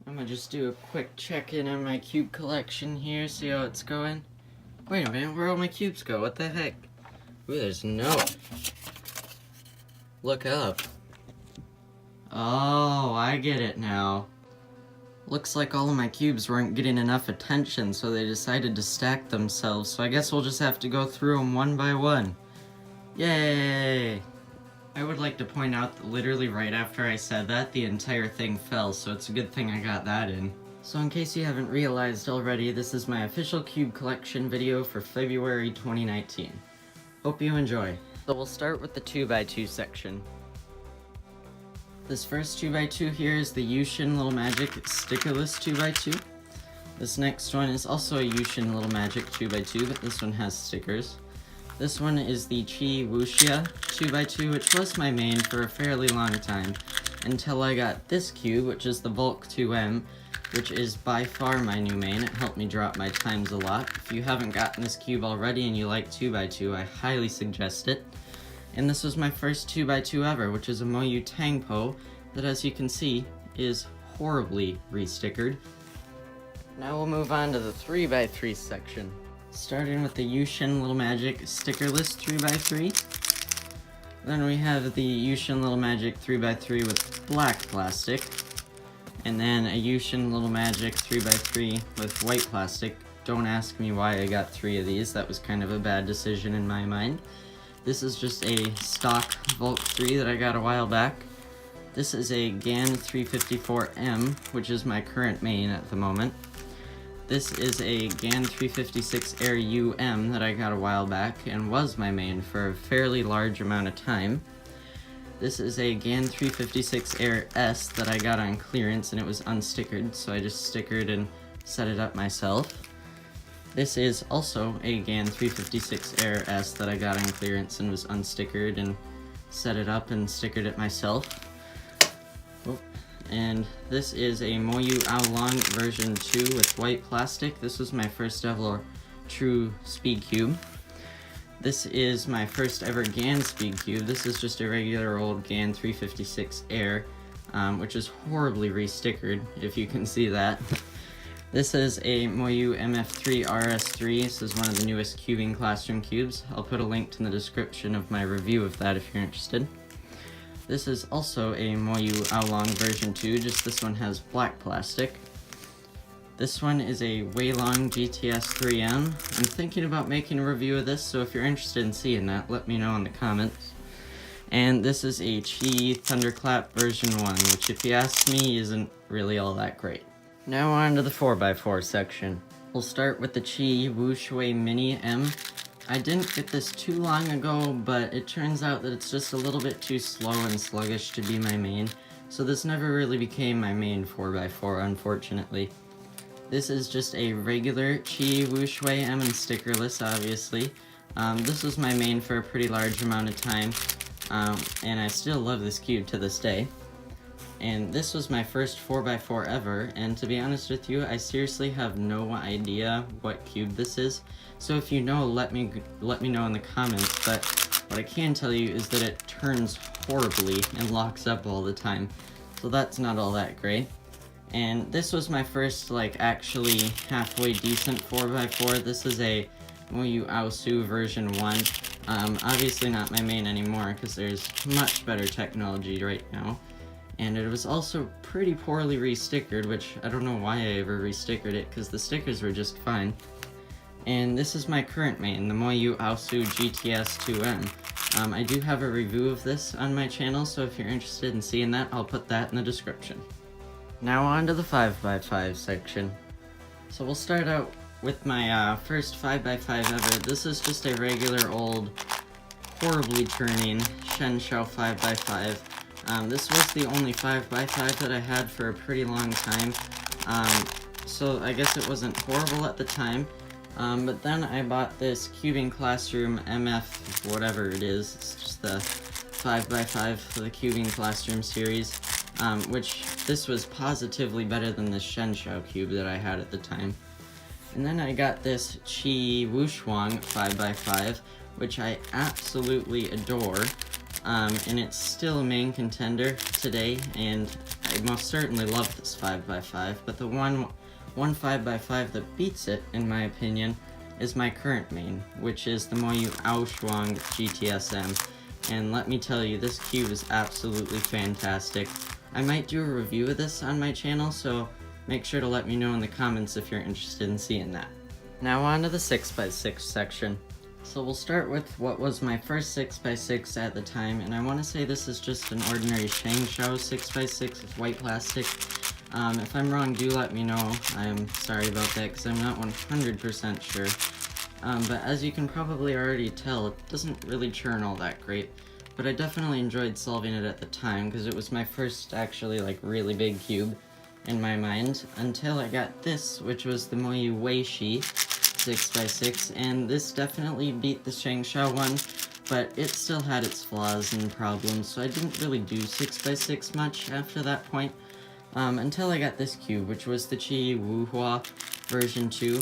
I'm gonna just do a quick check-in on my cube collection here, see how it's going. Wait a minute, where'd all my cubes go? What the heck? Ooh, there's no. Look up. Oh, I get it now. Looks like all of my cubes weren't getting enough attention, so they decided to stack themselves, so I guess we'll just have to go through them one by one. Yay! I would like to point out that literally right after I said that, the entire thing fell, so it's a good thing I got that in. So in case you haven't realized already, this is my official cube collection video for February 2019. Hope you enjoy. So we'll start with the 2x2 section. This first 2x2 here is the Yushin Little Magic stickerless 2x2. This next one is also a Yushin Little Magic 2x2, but this one has stickers. This one is the Chi Wuxia 2x2, which was my main for a fairly long time, until I got this cube, which is the Volk 2M, which is by far my new main. It helped me drop my times a lot. If you haven't gotten this cube already and you like 2x2, I highly suggest it. And this was my first 2x2 ever, which is a Moyu Tangpo that, as you can see, is horribly restickered. Now we'll move on to the 3x3 section. Starting with the Yushin Little Magic stickerless 3x3. Then we have the Yushin Little Magic 3x3 with black plastic. And then a Yushin Little Magic 3x3 with white plastic. Don't ask me why I got 3 of these, that was kind of a bad decision in my mind. This is just a stock Volk 3 that I got a while back. This is a GAN 354M, which is my current main at the moment. This is a GAN 356 Air UM that I got a while back and was my main for a fairly large amount of time. This is a GAN 356 Air S that I got on clearance and it was unstickered, so I just stickered and set it up myself. This is also a GAN 356 Air S that I got on clearance and was unstickered and set it up and stickered it myself. Oh. And this is a Moyu Aolong version 2 with white plastic. This was my first ever true speed cube. This is my first ever GAN speed cube. This is just a regular old GAN 356 Air, which is horribly restickered, if you can see that. This is a Moyu MF3 RS3. This is one of the newest cubing classroom cubes. I'll put a link in the description of my review of that if you're interested. This is also a Moyu Aolong version 2, just this one has black plastic. This one is a Weilong GTS 3M. I'm thinking about making a review of this, so if you're interested in seeing that, let me know in the comments. And this is a Chi Thunderclap version 1, which if you ask me isn't really all that great. Now on to the 4x4 section. We'll start with the Chi Wushui Mini M. I didn't get this too long ago, but it turns out that it's just a little bit too slow and sluggish to be my main, so this never really became my main 4x4, unfortunately. This is just a regular Chi Wushui M and stickerless, obviously. This was my main for a pretty large amount of time, and I still love this cube to this day. And this was my first 4x4 ever, and to be honest with you, I seriously have no idea what cube this is. So if you know, let me know in the comments, but what I can tell you is that it turns horribly and locks up all the time. So that's not all that great. And this was my first, actually halfway decent 4x4. This is a Moyu Aosu version 1. Obviously not my main anymore, because there's much better technology right now. And it was also pretty poorly restickered, which I don't know why I ever restickered it, because the stickers were just fine. And this is my current main, the Moyu Aosu GTS 2M. I do have a review of this on my channel, so if you're interested in seeing that, I'll put that in the description. Now on to the 5x5 section. So we'll start out with my first 5x5 ever. This is just a regular old, horribly turning Shenshou 5x5. This was the only 5x5 that I had for a pretty long time, so I guess it wasn't horrible at the time, but then I bought this Cubing Classroom MF whatever it is. It's just the 5x5 for the Cubing Classroom series, which this was positively better than the Shenshou cube that I had at the time. And then I got this Chi Wushuang 5x5, which I absolutely adore. and it's still a main contender today, and I most certainly love this 5x5, but the one 5x5 that beats it, in my opinion, is my current main, which is the Moyu Aoshuang GTSM, and let me tell you, this cube is absolutely fantastic. I might do a review of this on my channel, so make sure to let me know in the comments if you're interested in seeing that. Now on to the 6x6 section. So we'll start with what was my first 6x6 at the time, and I want to say this is just an ordinary Shangshao 6x6 with white plastic. If I'm wrong, do let me know. I'm sorry about that, because I'm not 100% sure. But as you can probably already tell, it doesn't really churn all that great. But I definitely enjoyed solving it at the time, because it was my first actually like really big cube in my mind, until I got this, which was the Moyu Weishi 6x6, and this definitely beat the Shangshao one, but it still had its flaws and problems, so I didn't really do 6x6 much after that point, until I got this cube, which was the Qi Wuhua version 2.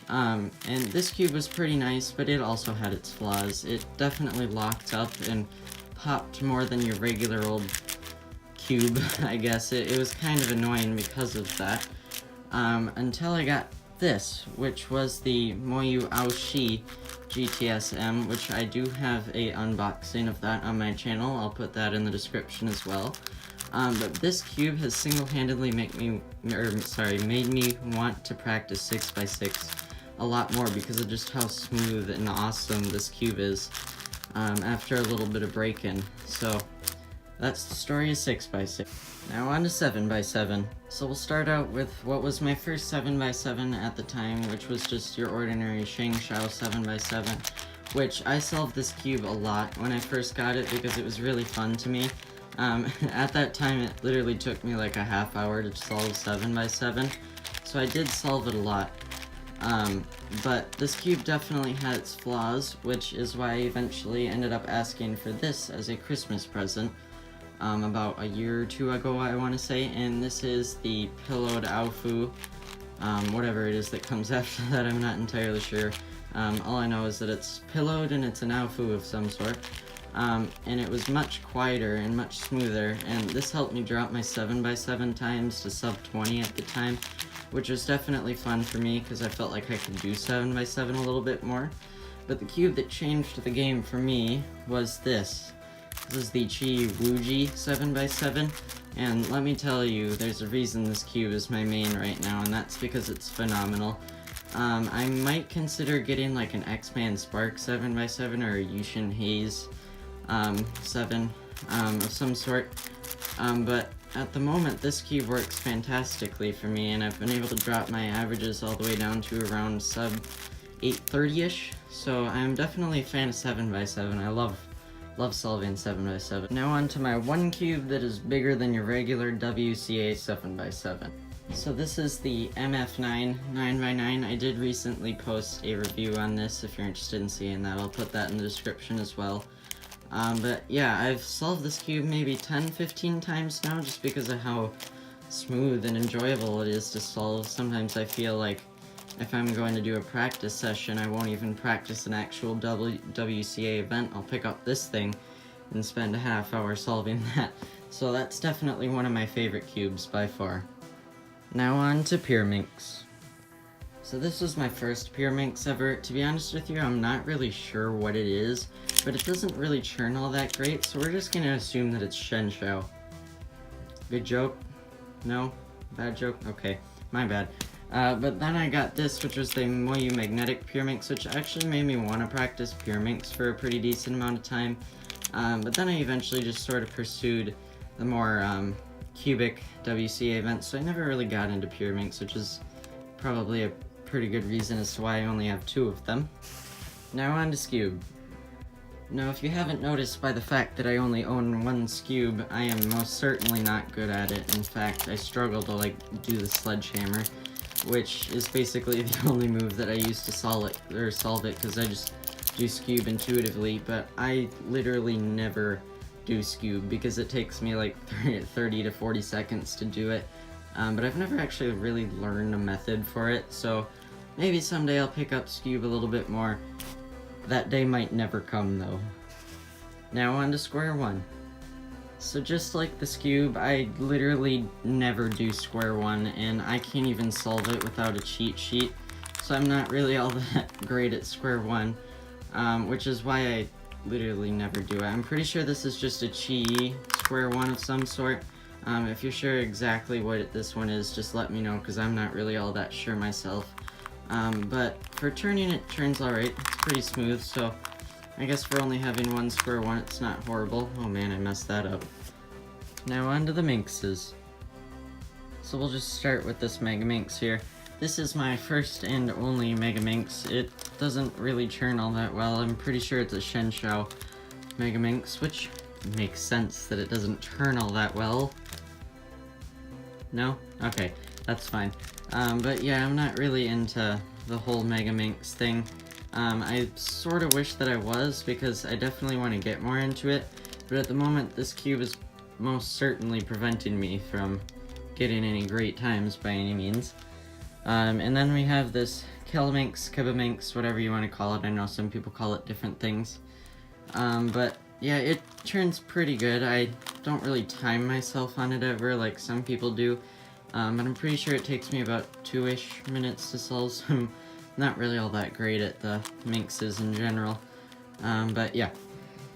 And this cube was pretty nice, but it also had its flaws. It definitely locked up and popped more than your regular old cube, I guess. It was kind of annoying because of that, until I got this, which was the Moyu Aoshi GTSM, which I do have a unboxing of that on my channel. I'll put that in the description as well. But this cube has single-handedly made me want to practice 6x6 a lot more because of just how smooth and awesome this cube is after a little bit of break-in. So that's the story of 6x6. Now on to 7x7. So we'll start out with what was my first 7x7 at the time, which was just your ordinary Shangshao 7x7, which I solved this cube a lot when I first got it because it was really fun to me. At that time it literally took me like a half hour to solve 7x7, so I did solve it a lot. But this cube definitely had its flaws, which is why I eventually ended up asking for this as a Christmas present. About a year or two ago, I want to say, and this is the pillowed Aofu, whatever it is that comes after that, I'm not entirely sure. All I know is that it's pillowed and it's an Aofu of some sort, and it was much quieter and much smoother, and this helped me drop my 7x7 times to sub 20 at the time, which was definitely fun for me because I felt like I could do 7x7 a little bit more. But the cube that changed the game for me was this. This is the Qi Wuji 7x7, and let me tell you, there's a reason this cube is my main right now, and that's because it's phenomenal. I might consider getting like an X-Man Spark 7x7 or a Yushin Haze 7 of some sort, but at the moment this cube works fantastically for me, and I've been able to drop my averages all the way down to around sub 830-ish, so I'm definitely a fan of 7x7. I love solving 7x7. Now on to my one cube that is bigger than your regular WCA 7x7. So this is the MF9 9x9. I did recently post a review on this if you're interested in seeing that. I'll put that in the description as well. But yeah, I've solved this cube maybe 10-15 times now just because of how smooth and enjoyable it is to solve. Sometimes I feel like if I'm going to do a practice session, I won't even practice an actual WCA event. I'll pick up this thing and spend a half hour solving that. So that's definitely one of my favorite cubes by far. Now on to Pyraminx. So this was my first Pyraminx ever. To be honest with you, I'm not really sure what it is, but it doesn't really churn all that great, so we're just gonna assume that it's Shangshao. Good joke? No? Bad joke? Okay, my bad. But then I got this, which was the Moyu Magnetic Pyraminx, which actually made me want to practice Pyraminx for a pretty decent amount of time. But then I eventually just sort of pursued the more cubic WCA events, so I never really got into Pyraminx, which is probably a pretty good reason as to why I only have 2 of them. Now on to Scube. Now, if you haven't noticed by the fact that I only own 1 Scube, I am most certainly not good at it. In fact, I struggle to do the sledgehammer, which is basically the only move that I use to solve it, because I just do Scube intuitively, but I literally never do Scube because it takes me like 30 to 40 seconds to do it, but I've never actually really learned a method for it, so maybe someday I'll pick up Scube a little bit more. That day might never come though. Now on to square one. So just like this cube, I literally never do square one, and I can't even solve it without a cheat sheet. So I'm not really all that great at square one, which is why I literally never do it. I'm pretty sure this is just a chi square one of some sort. If you're sure exactly what this one is, just let me know, because I'm not really all that sure myself. But for turning, it turns alright. It's pretty smooth, so I guess for only having one square one, it's not horrible. Oh man, I messed that up. Now on to the minxes. So we'll just start with this Mega Minx here. This is my first and only Mega Minx. It doesn't really turn all that well. I'm pretty sure it's a Shenshou Mega Minx, which makes sense that it doesn't turn all that well. No? Okay, that's fine. But yeah, I'm not really into the whole Mega Minx thing. I sort of wish that I was, because I definitely want to get more into it, but at the moment this cube is most certainly preventing me from getting any great times by any means. And then we have this Kelaminx, Kibaminx, whatever you want to call it. I know some people call it different things. But yeah, it turns pretty good. I don't really time myself on it ever like some people do. But I'm pretty sure it takes me about 2-ish minutes to solve, so I'm not really all that great at the minxes in general. But yeah.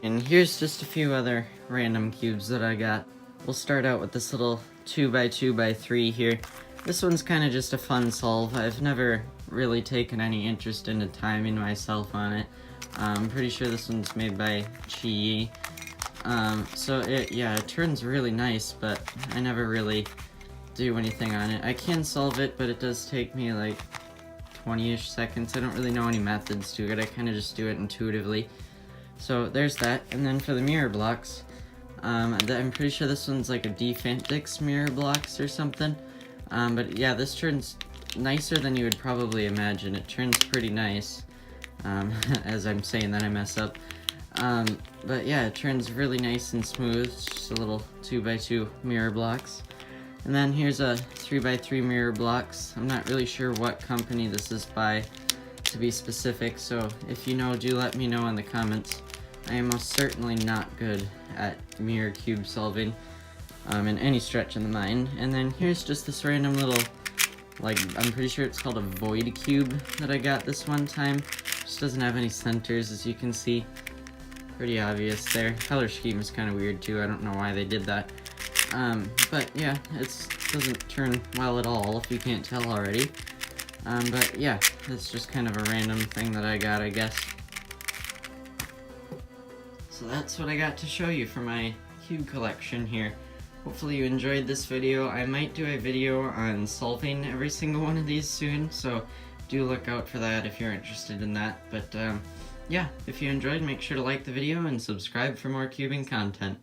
And here's just a few other random cubes that I got. We'll start out with this little 2x2x3 here. This one's kind of just a fun solve. I've never really taken any interest into timing myself on it. I'm pretty sure this one's made by Chi. So it turns really nice, but I never really do anything on it. I can solve it, but it does take me like 20-ish seconds. I don't really know any methods to it. I kind of just do it intuitively. So there's that. And then for the mirror blocks, I'm pretty sure this one's like a Defantix mirror blocks or something. But yeah, this turns nicer than you would probably imagine. It turns pretty nice. As I'm saying that, I mess up. But yeah, it turns really nice and smooth. It's just a little 2x2 mirror blocks. And then here's a 3x3 mirror blocks. I'm not really sure what company this is by, to be specific, so if you know, do let me know in the comments. I am most certainly not good at mirror cube solving, in any stretch of the mind. And then here's just this random little, like, I'm pretty sure it's called a void cube that I got this one time. Just doesn't have any centers, as you can see. Pretty obvious there. Color scheme is kind of weird too. I don't know why they did that. But yeah, it doesn't turn well at all, if you can't tell already. But yeah, it's just kind of a random thing that I got, I guess. So that's what I got to show you for my cube collection here. Hopefully you enjoyed this video. I might do a video on solving every single one of these soon, so do look out for that if you're interested in that. But yeah, if you enjoyed, make sure to like the video and subscribe for more cubing content.